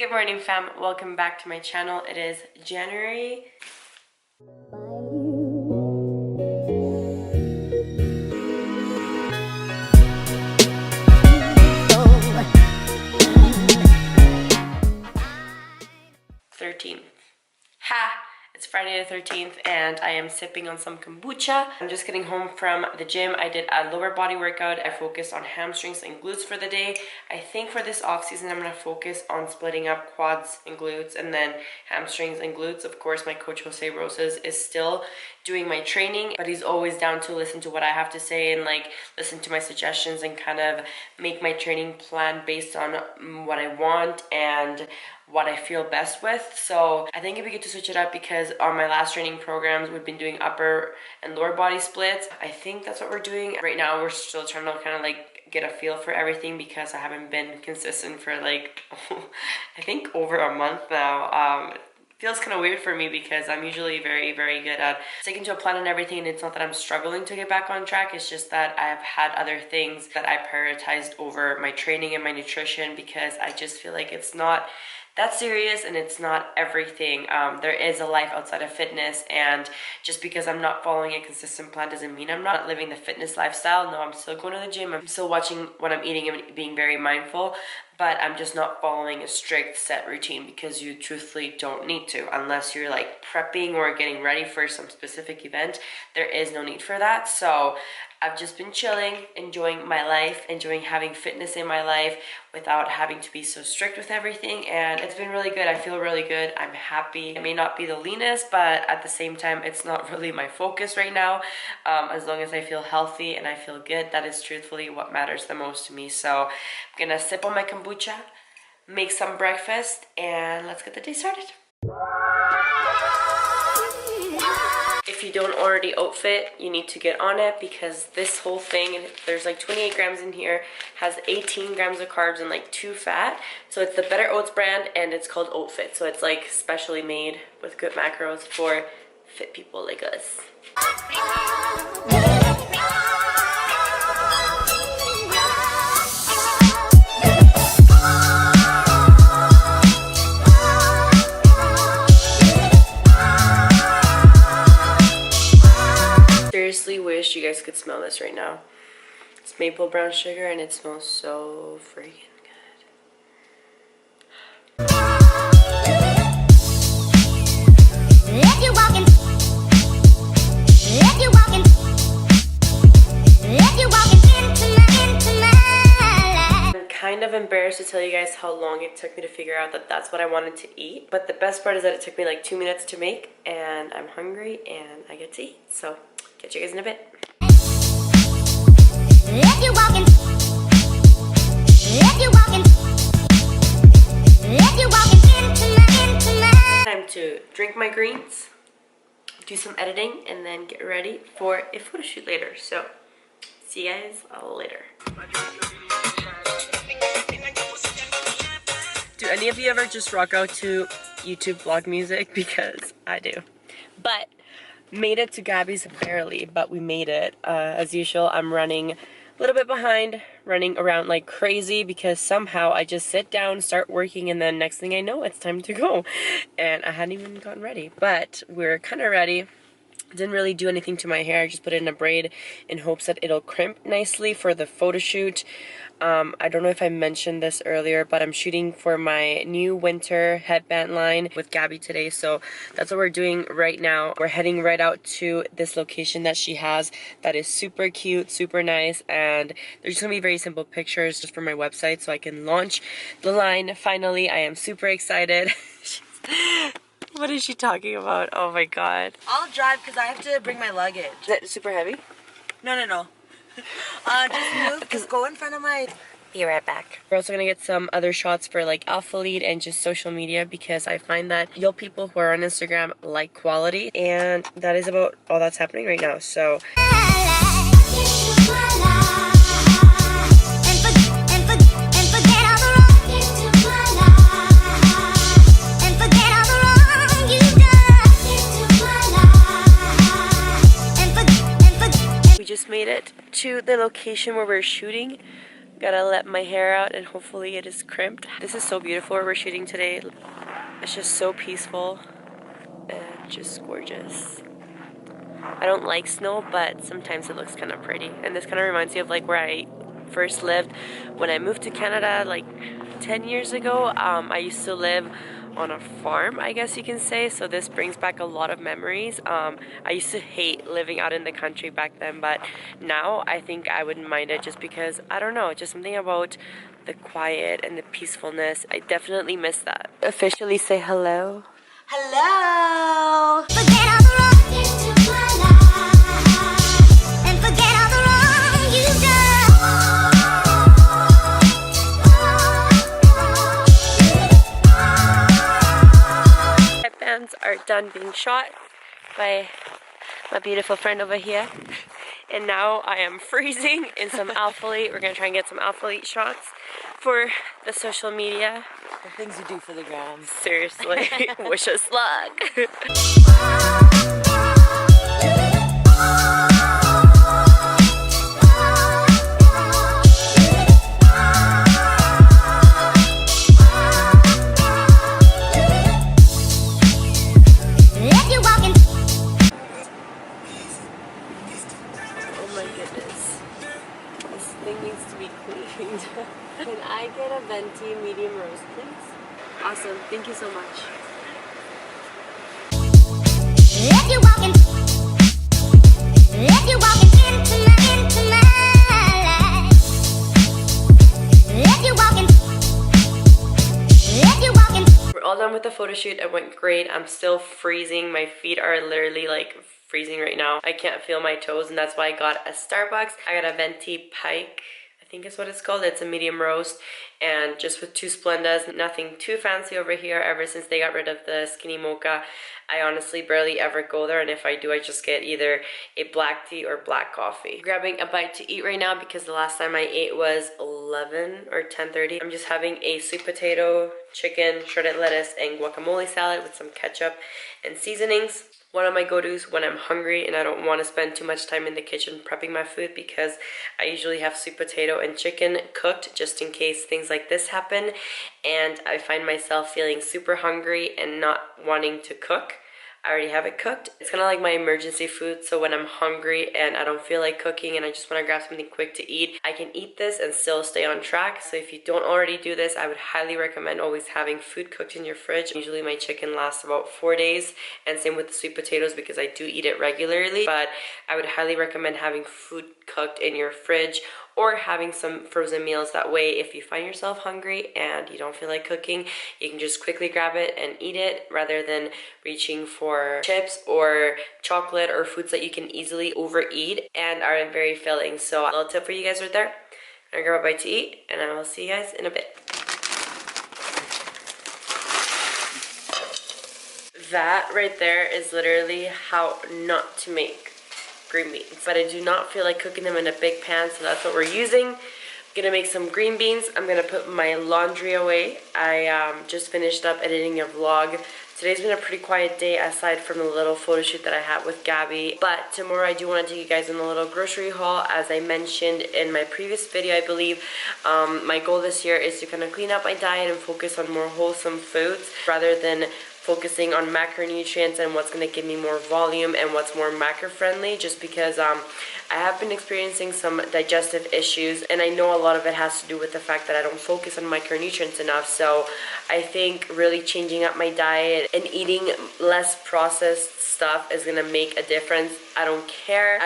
Good morning, fam. Welcome back to my channel. It is January 13th. Ha! It's Friday the 13th and I am sipping on some kombucha. I'm just getting home from the gym. I did a lower body workout. I focused on hamstrings and glutes for the day. I think for this off season I'm going to focus on splitting up quads and glutes and then hamstrings and glutes. Of course, my coach Jose Rosas is still doing my training, but he's always down to listen to what I have to say and like listen to my suggestions and kind of make my training plan based on what I want and what I feel best with. So I think it'd be good to switch it up because on my last training programs we've been doing upper and lower body splits. I think that's what we're doing right now. We're still trying to kind of like get a feel for everything because I haven't been consistent for like I think over a month now. Feels kind of weird for me because I'm usually very good at sticking to a plan and everything, and it's not that I'm struggling to get back on track. It's just that I've had other things that I prioritized over my training and my nutrition because I just feel like it's not that serious and it's not everything. There is a life outside of fitness, and just because I'm not following a consistent plan doesn't mean I'm not living the fitness lifestyle. No, I'm still going to the gym. I'm still watching what I'm eating and being very mindful, but I'm just not following a strict set routine because you truthfully don't need to unless you're like prepping or getting ready for some specific event. There is no need for that. So I've just been chilling, enjoying my life, enjoying having fitness in my life without having to be so strict with everything, and it's been really good. I feel really good. I'm happy. I may not be the leanest, but at the same time, it's not really my focus right now. As long as I feel healthy and I feel good, that is truthfully what matters the most to me. So I'm gonna sip on my kombucha, make some breakfast, and let's get the day started. If you don't already outfit, you need to get on it because this whole thing, there's like 28 grams in here, has 18 grams of carbs and like 2 fat. So it's the Better Oats brand and it's called Outfit. So it's like specially made with good macros for fit people like us. Seriously wish you guys could smell this right now. It's maple brown sugar and it smells so freaking good. I'm kind of embarrassed to tell you guys how long it took me to figure out that that's what I wanted to eat. But the best part is that it took me like 2 minutes to make and I'm hungry and I get to eat. So catch you guys in a bit. Time to drink my greens, do some editing, and then get ready for a photo shoot later. So see you guys later. Do any of you ever just rock out to YouTube vlog music? Because I do. But made it to Gabby's barely, but we made it. As usual, I'm running a little bit behind, running around like crazy because somehow I just sit down, start working, and then next thing I know, it's time to go. And I hadn't even gotten ready, but we're kind of ready. Didn't really do anything to my hair. I just put it in a braid in hopes that it'll crimp nicely for the photo shoot. I don't know if I mentioned this earlier, but I'm shooting for my new winter headband line with Gabby today. So that's what we're doing right now. We're heading right out to this location that she has that is super cute, super nice, and there's just gonna be very simple pictures just for my website so I can launch the line. Finally, I am super excited. What is she talking about? Oh my god. I'll drive because I have to bring my luggage. Is that super heavy? No. Just move. Just go in front of my... Be right back. We're also gonna get some other shots for like Alpha Lead and just social media because I find that y'all people who are on Instagram like quality, and that is about all that's happening right now. So we just made it to the location where we're shooting. Gotta let my hair out and hopefully it is crimped. This is so beautiful where we're shooting today. It's just so peaceful and just gorgeous. I don't like snow, but sometimes it looks kind of pretty. And this kind of reminds me of like where I first lived when I moved to Canada like 10 years ago. I used to live on a farm, I guess you can say, so this brings back a lot of memories. I used to hate living out in the country back then, but now I think I wouldn't mind it just because, I don't know, just something about the quiet and the peacefulness. I definitely miss that. Officially say hello. Hello. Forget all the wrong into my life and forget all the wrong you've done. Headbands are done being shot by my beautiful friend over here. And now I am freezing in some alphalate. We're gonna try and get some alphalate shots for the social media. The things you do for the gram. Seriously, wish us luck. Oh my goodness. This thing needs to be cleaned. Can I get a venti medium roast, please? Awesome. Thank you so much. If you're walking into my life. If you're walking. We're all done with the photo shoot. It went great. I'm still freezing. My feet are literally like freezing right now. I can't feel my toes, and that's why I got a Starbucks. I got a venti pike, I think is what it's called. It's a medium roast, and just with 2 Splendas. Nothing too fancy over here. Ever since they got rid of the skinny mocha, I honestly barely ever go there, and if I do, I just get either a black tea or black coffee. Grabbing a bite to eat right now because the last time I ate was 11 or 10:30. I'm just having a sweet potato, chicken, shredded lettuce, and guacamole salad with some ketchup and seasonings. One of my go-tos when I'm hungry and I don't want to spend too much time in the kitchen prepping my food, because I usually have sweet potato and chicken cooked just in case things like this happen and I find myself feeling super hungry and not wanting to cook. I already have it cooked. It's kind of like my emergency food, so when I'm hungry and I don't feel like cooking and I just want to grab something quick to eat, I can eat this and still stay on track. So if you don't already do this, I would highly recommend always having food cooked in your fridge. Usually my chicken lasts about 4 days, and same with the sweet potatoes because I do eat it regularly, but I would highly recommend having food cooked in your fridge or having some frozen meals. That way, if you find yourself hungry and you don't feel like cooking, you can just quickly grab it and eat it rather than reaching for chips or chocolate or foods that you can easily overeat and are very filling. So a little tip for you guys right there. I'm gonna grab a bite to eat and I will see you guys in a bit. That right there is literally how not to make green beans, but I do not feel like cooking them in a big pan, so that's what we're using. I'm gonna make some green beans. I'm gonna put my laundry away. I just finished up editing a vlog. Today's been a pretty quiet day aside from the little photo shoot that I had with Gabby, but tomorrow I do want to take you guys on a little grocery haul. As I mentioned in my previous video, I believe my goal this year is to kind of clean up my diet and focus on more wholesome foods rather than focusing on macronutrients and what's going to give me more volume and what's more macro friendly, just because I have been experiencing some digestive issues, and I know a lot of it has to do with the fact that I don't focus on micronutrients enough. So I think really changing up my diet and eating less processed stuff is going to make a difference. I don't care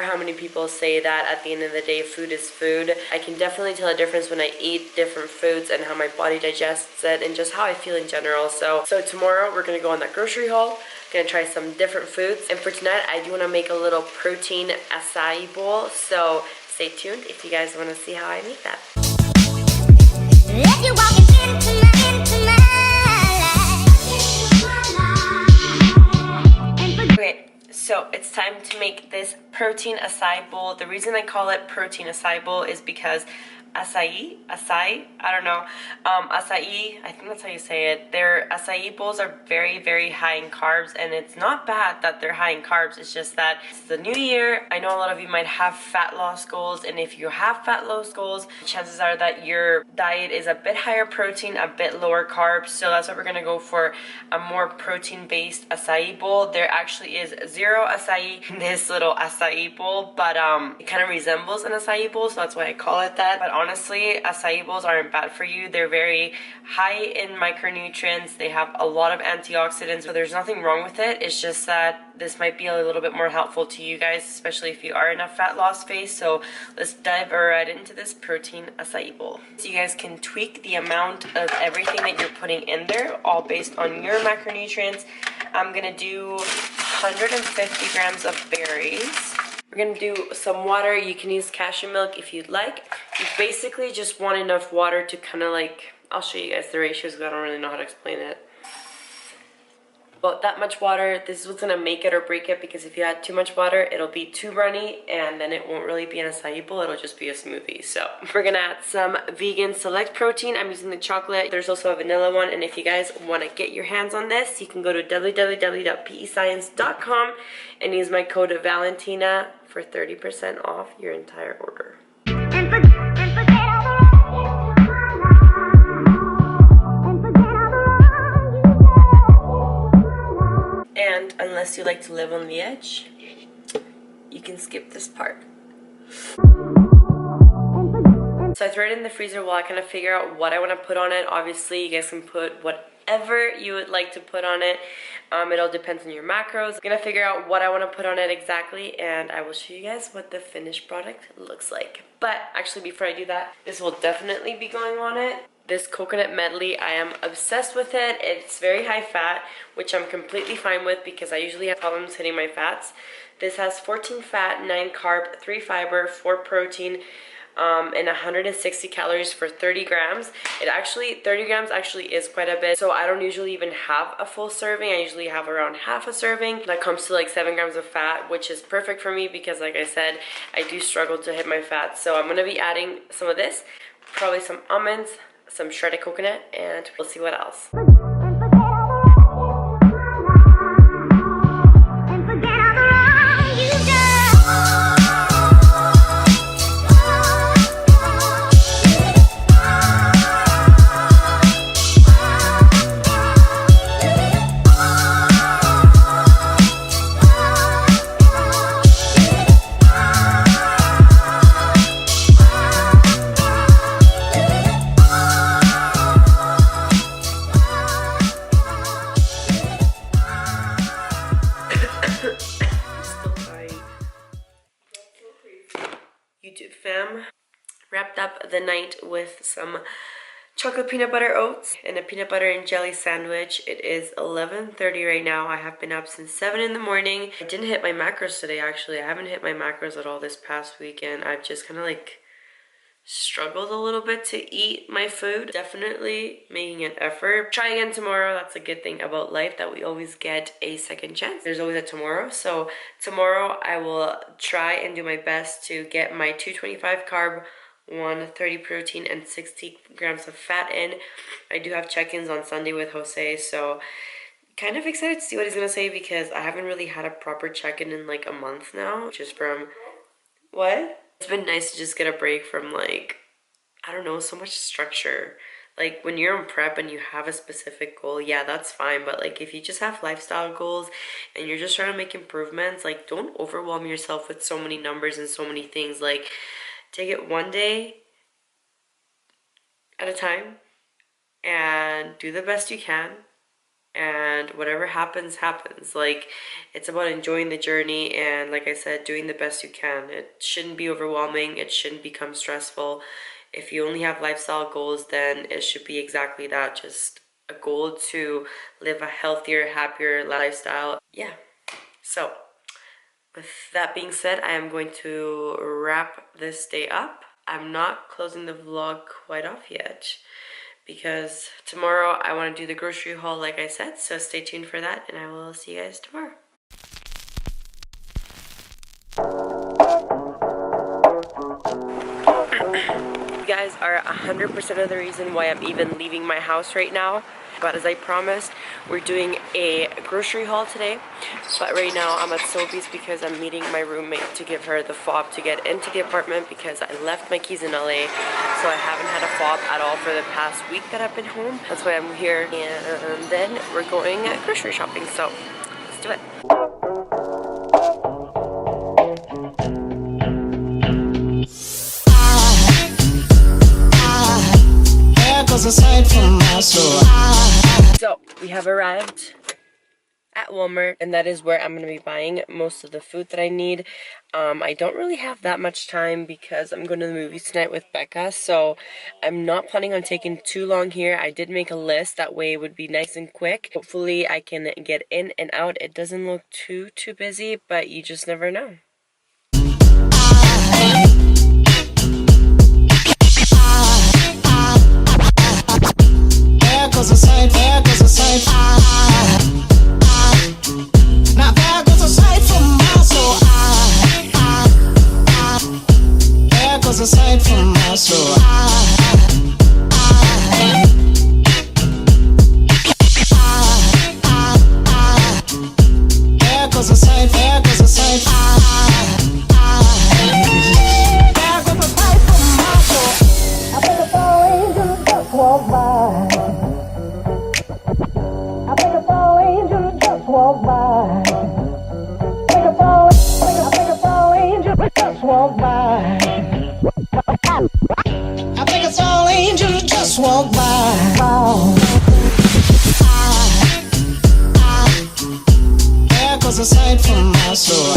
how many people say that. At the end of the day, food is food. I can definitely tell a difference when I eat different foods and how my body digests it and just how I feel in general. So tomorrow we're going to go on that grocery haul. Gonna try some different foods, and for tonight I do want to make a little protein acai bowl, so stay tuned if you guys want to see how I make that. If you're walking into my life. Okay, so it's time to make this protein acai bowl. The reason I call it protein acai bowl is because Acai, I don't know. Acai, I think that's how you say it. Their acai bowls are very, very high in carbs, and it's not bad that they're high in carbs. It's just that it's the new year. I know a lot of you might have fat loss goals, and if you have fat loss goals, chances are that your diet is a bit higher protein, a bit lower carbs. So that's what we're gonna go for, a more protein-based acai bowl. There actually is 0 acai in this little acai bowl, but it kind of resembles an acai bowl, so that's why I call it that. But honestly, acai bowls aren't bad for you. They're very high in micronutrients. They have a lot of antioxidants, so there's nothing wrong with it. It's just that this might be a little bit more helpful to you guys, especially if you are in a fat loss phase. So let's dive right into this protein acai bowl. So you guys can tweak the amount of everything that you're putting in there, all based on your macronutrients. I'm gonna do 150 grams of berries. We're gonna do some water. You can use cashew milk if you'd like. You basically just want enough water to kind of like, I'll show you guys the ratios because I don't really know how to explain it. About that much water. This is what's gonna make it or break it, because if you add too much water, it'll be too runny and then it won't really be an acai bowl, it'll just be a smoothie. So we're gonna add some vegan select protein. I'm using the chocolate. There's also a vanilla one, and if you guys wanna get your hands on this, you can go to www.pescience.com and use my code Valentina for 30% off your entire order. And forget all the wrong you did. And unless you like to live on the edge, you can skip this part. So I throw it in the freezer while I kind of figure out what I want to put on it. Obviously, you guys can put whatever you would like to put on it. It all depends on your macros. I'm gonna figure out what I want to put on it exactly, and I will show you guys what the finished product looks like. But actually, before I do that, this will definitely be going on it. This coconut medley, I am obsessed with it. It's very high fat, which I'm completely fine with because I usually have problems hitting my fats. This has 14 fat, 9 carb, 3 fiber, 4 protein, and 160 calories for 30 grams. 30 grams actually is quite a bit, so I don't usually even have a full serving. I usually have around half a serving. That comes to like 7 grams of fat, which is perfect for me because, like I said, I do struggle to hit my fats. So I'm gonna be adding some of this, probably some almonds, some shredded coconut, and we'll see what else. YouTube fam, wrapped up the night with some chocolate peanut butter oats and a peanut butter and jelly sandwich. It is 11:30 right now. I have been up since 7 in the morning. I didn't hit my macros today, actually. I haven't hit my macros at all this past weekend. I've just kind of like struggled a little bit to eat my food. Definitely making an effort. Try again tomorrow. That's a good thing about life, that we always get a second chance. There's always a tomorrow. So tomorrow I will try and do my best to get my 225 carb, 130 protein, and 60 grams of fat in. I do have check-ins on Sunday with Jose, so kind of excited to see what he's gonna say because I haven't really had a proper check-in in like a month now, just from what? It's been nice to just get a break from like, I don't know, so much structure. Like when you're on prep and you have a specific goal, yeah, that's fine. But like if you just have lifestyle goals and you're just trying to make improvements, like don't overwhelm yourself with so many numbers and so many things. Like take it one day at a time and do the best you can. And whatever happens, happens. Like, it's about enjoying the journey and, like I said, doing the best you can. It shouldn't be overwhelming. It shouldn't become stressful. If you only have lifestyle goals, then it should be exactly that. Just a goal to live a healthier, happier lifestyle. Yeah. So, with that being said, I am going to wrap this day up. I'm not closing the vlog quite off yet, because tomorrow I want to do the grocery haul like I said, so stay tuned for that and I will see you guys tomorrow. You guys, are 100% of the reason why I'm even leaving my house right now. But as I promised, we're doing a grocery haul today. But right now I'm at Sobeys because I'm meeting my roommate to give her the fob to get into the apartment because I left my keys in LA. So I haven't had a fob at all for the past week that I've been home. That's why I'm here. And then we're going grocery shopping. So let's do it. So we have arrived at Walmart, and that is where I'm going to be buying most of the food that I need. I don't really have that much time because I'm going to the movies tonight with Becca, so I'm not planning on taking too long here. I did make a list, that way it would be nice and quick. Hopefully I can get in and out. It doesn't look too busy, but you just never know. There goes a sight, there goes a sight. Now there goes a sight from my soul. There goes a sight from my soul. There goes a sight, there goes a sight. There goes a sight from my soul. I think it's all angels just walk by. I think it's all angels just walk by. I think it's all angels just walk by. I think it's all angels just walk by. There goes a sight from my soul.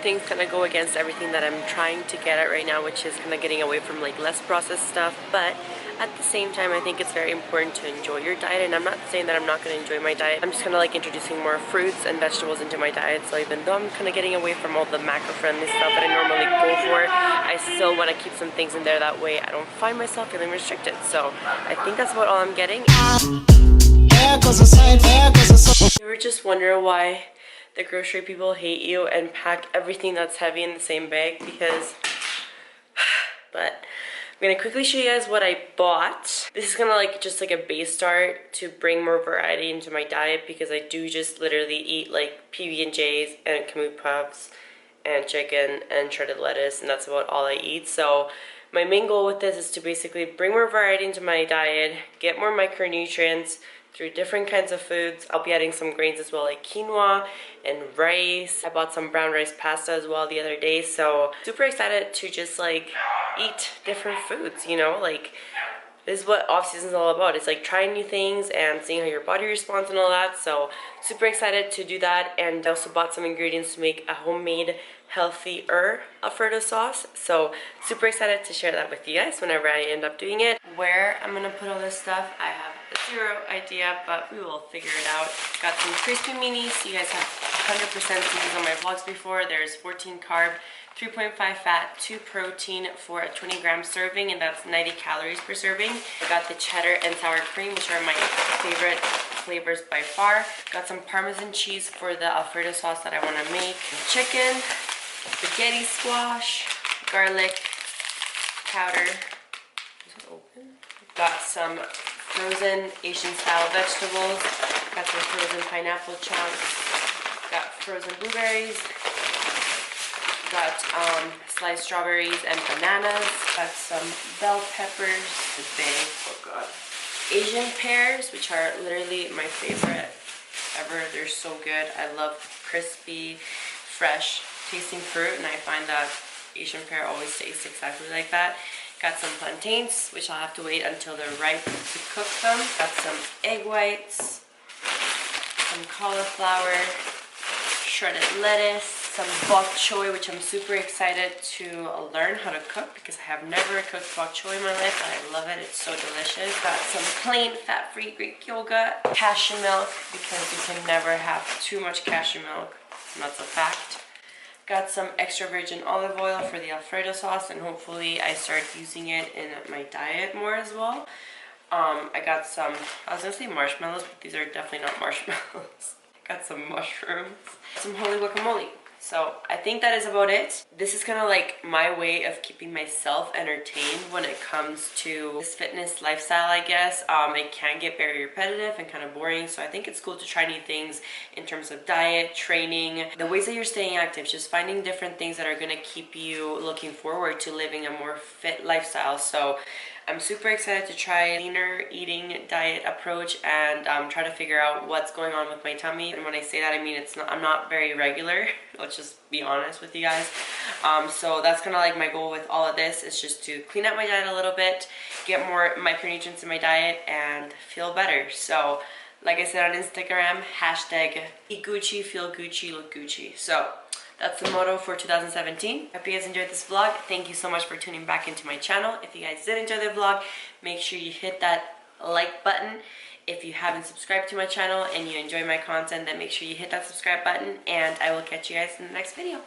Things kind of go against everything that I'm trying to get at right now, which is kind of getting away from like less processed stuff. But at the same time, I think it's very important to enjoy your diet, and I'm not saying that I'm not going to enjoy my diet. I'm just kind of like introducing more fruits and vegetables into my diet. So even though I'm kind of getting away from all the macro-friendly stuff that I normally go for, I still want to keep some things in there, that way I don't find myself feeling restricted. So I think that's about all I'm getting. You were just wondering why the grocery people hate you and pack everything that's heavy in the same bag, because but I'm gonna quickly show you guys what I bought. This is gonna like just like a base start to bring more variety into my diet, because I do just literally eat like PB&Js and Kamut puffs and chicken and shredded lettuce, and that's about all I eat. So my main goal with this is to basically bring more variety into my diet, get more micronutrients through different kinds of foods. I'll be adding some grains as well, like quinoa and rice. I bought some brown rice pasta as well the other day, so super excited to just like eat different foods, you know? Like, this is what off season is all about. It's like trying new things and seeing how your body responds and all that. So super excited to do that. And I also bought some ingredients to make a homemade healthier Alfredo sauce. So super excited to share that with you guys whenever I end up doing it. Where I'm gonna put all this stuff, I have zero idea, but we will figure it out. Got some crispy minis. You guys have 100% seen these on my vlogs before. There's 14 carb, 3.5 fat, 2 protein for a 20-gram serving, and that's 90 calories per serving. I got the cheddar and sour cream, which are my favorite flavors by far. Got some Parmesan cheese for the Alfredo sauce that I want to make. Chicken, spaghetti squash, garlic powder. Is it open? Got some frozen Asian style vegetables. Got some frozen pineapple chunks. Got frozen blueberries. Got sliced strawberries and bananas. Got some bell peppers. This big. Oh god. Asian pears, which are literally my favorite ever. They're so good. I love crispy, fresh tasting fruit, and I find that Asian pear always tastes exactly like that. Got some plantains, which I'll have to wait until they're ripe to cook them. Got some egg whites, some cauliflower, shredded lettuce, some bok choy, which I'm super excited to learn how to cook because I have never cooked bok choy in my life, but I love it. It's so delicious. Got some plain fat-free Greek yogurt, cashew milk, because you can never have too much cashew milk, and that's a fact. Got some extra virgin olive oil for the Alfredo sauce, and hopefully I start using it in my diet more as well. I got some, I was gonna say marshmallows, but these are definitely not marshmallows. Got some mushrooms, some holy guacamole. So I think that is about it. This is kind of like my way of keeping myself entertained when it comes to this fitness lifestyle, I guess. It can get very repetitive and kind of boring, so I think it's cool to try new things in terms of diet, training, the ways that you're staying active, just finding different things that are going to keep you looking forward to living a more fit lifestyle. So I'm super excited to try a leaner eating diet approach and try to figure out what's going on with my tummy. And when I say that, I mean I'm not very regular. Let's just be honest with you guys. So that's kind of like my goal with all of this, is just to clean up my diet a little bit, get more micronutrients in my diet, and feel better. So like I said on Instagram, hashtag eat Gucci, feel Gucci, look Gucci. So that's the motto for 2017. Hope you guys enjoyed this vlog. Thank you so much for tuning back into my channel. If you guys did enjoy the vlog, make sure you hit that like button. If you haven't subscribed to my channel and you enjoy my content, then make sure you hit that subscribe button, and I will catch you guys in the next video.